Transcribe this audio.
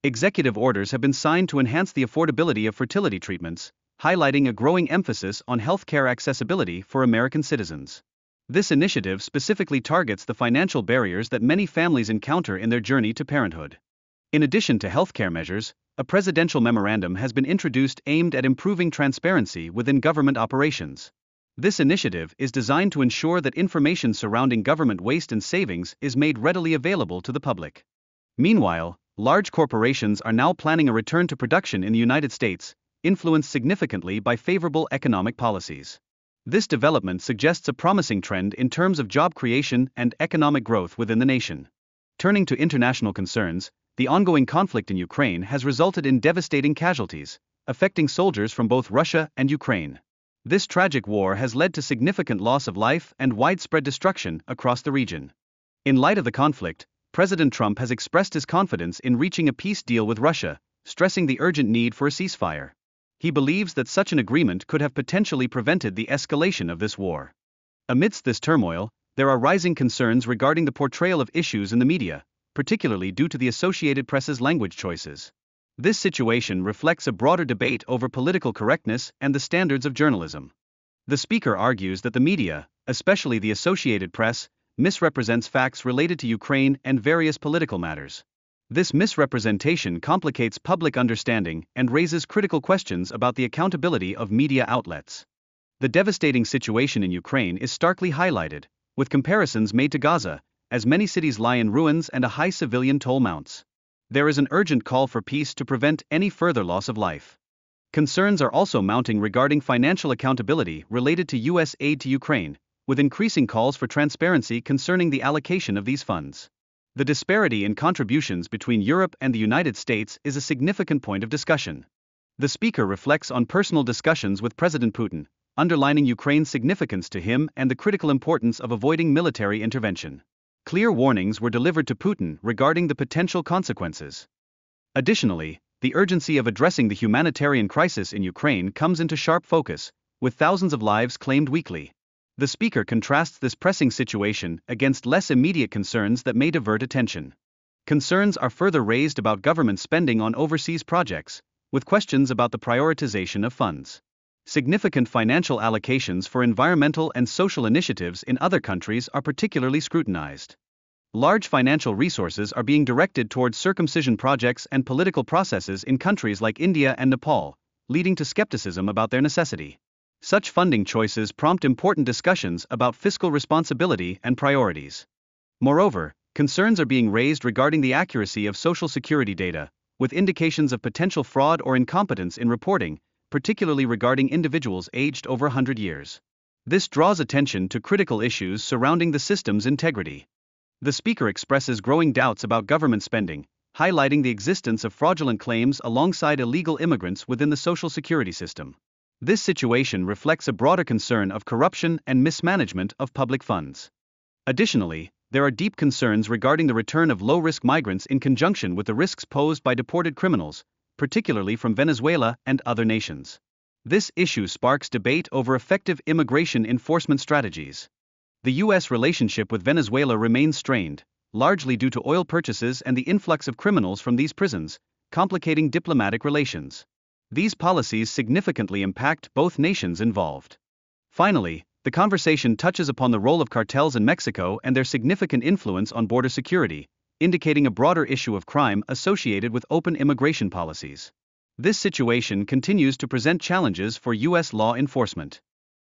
Executive orders have been signed to enhance the affordability of fertility treatments, highlighting a growing emphasis on healthcare accessibility for American citizens. This initiative specifically targets the financial barriers that many families encounter in their journey to parenthood. In addition to healthcare measures, a presidential memorandum has been introduced aimed at improving transparency within government operations. This initiative is designed to ensure that information surrounding government waste and savings is made readily available to the public. Meanwhile, large corporations are now planning a return to production in the United States, influenced significantly by favorable economic policies. This development suggests a promising trend in terms of job creation and economic growth within the nation. Turning to international concerns, the ongoing conflict in Ukraine has resulted in devastating casualties, affecting soldiers from both Russia and Ukraine. This tragic war has led to significant loss of life and widespread destruction across the region. In light of the conflict, President Trump has expressed his confidence in reaching a peace deal with Russia, stressing the urgent need for a ceasefire. He believes that such an agreement could have potentially prevented the escalation of this war. Amidst this turmoil, there are rising concerns regarding the portrayal of issues in the media, particularly due to the Associated Press's language choices. This situation reflects a broader debate over political correctness and the standards of journalism. The speaker argues that the media, especially the Associated Press, misrepresents facts related to Ukraine and various political matters. This misrepresentation complicates public understanding and raises critical questions about the accountability of media outlets. The devastating situation in Ukraine is starkly highlighted, with comparisons made to Gaza, as many cities lie in ruins and a high civilian toll mounts. There is an urgent call for peace to prevent any further loss of life. Concerns are also mounting regarding financial accountability related to U.S. aid to Ukraine, with increasing calls for transparency concerning the allocation of these funds. The disparity in contributions between Europe and the United States is a significant point of discussion. The speaker reflects on personal discussions with President Putin, underlining Ukraine's significance to him and the critical importance of avoiding military intervention. Clear warnings were delivered to Putin regarding the potential consequences. Additionally, the urgency of addressing the humanitarian crisis in Ukraine comes into sharp focus, with thousands of lives claimed weekly. The speaker contrasts this pressing situation against less immediate concerns that may divert attention. Concerns are further raised about government spending on overseas projects, with questions about the prioritization of funds. Significant financial allocations for environmental and social initiatives in other countries are particularly scrutinized. Large financial resources are being directed towards circumcision projects and political processes in countries like India and Nepal, leading to skepticism about their necessity. Such funding choices prompt important discussions about fiscal responsibility and priorities. Moreover, concerns are being raised regarding the accuracy of Social Security data, with indications of potential fraud or incompetence in reporting, particularly regarding individuals aged over 100 years. This draws attention to critical issues surrounding the system's integrity. The speaker expresses growing doubts about government spending, highlighting the existence of fraudulent claims alongside illegal immigrants within the Social Security system. This situation reflects a broader concern of corruption and mismanagement of public funds. Additionally, there are deep concerns regarding the return of low-risk migrants in conjunction with the risks posed by deported criminals, particularly from Venezuela and other nations. This issue sparks debate over effective immigration enforcement strategies. The U.S. relationship with Venezuela remains strained, largely due to oil purchases and the influx of criminals from these prisons, complicating diplomatic relations. These policies significantly impact both nations involved. Finally, the conversation touches upon the role of cartels in Mexico and their significant influence on border security, indicating a broader issue of crime associated with open immigration policies. This situation continues to present challenges for U.S. law enforcement.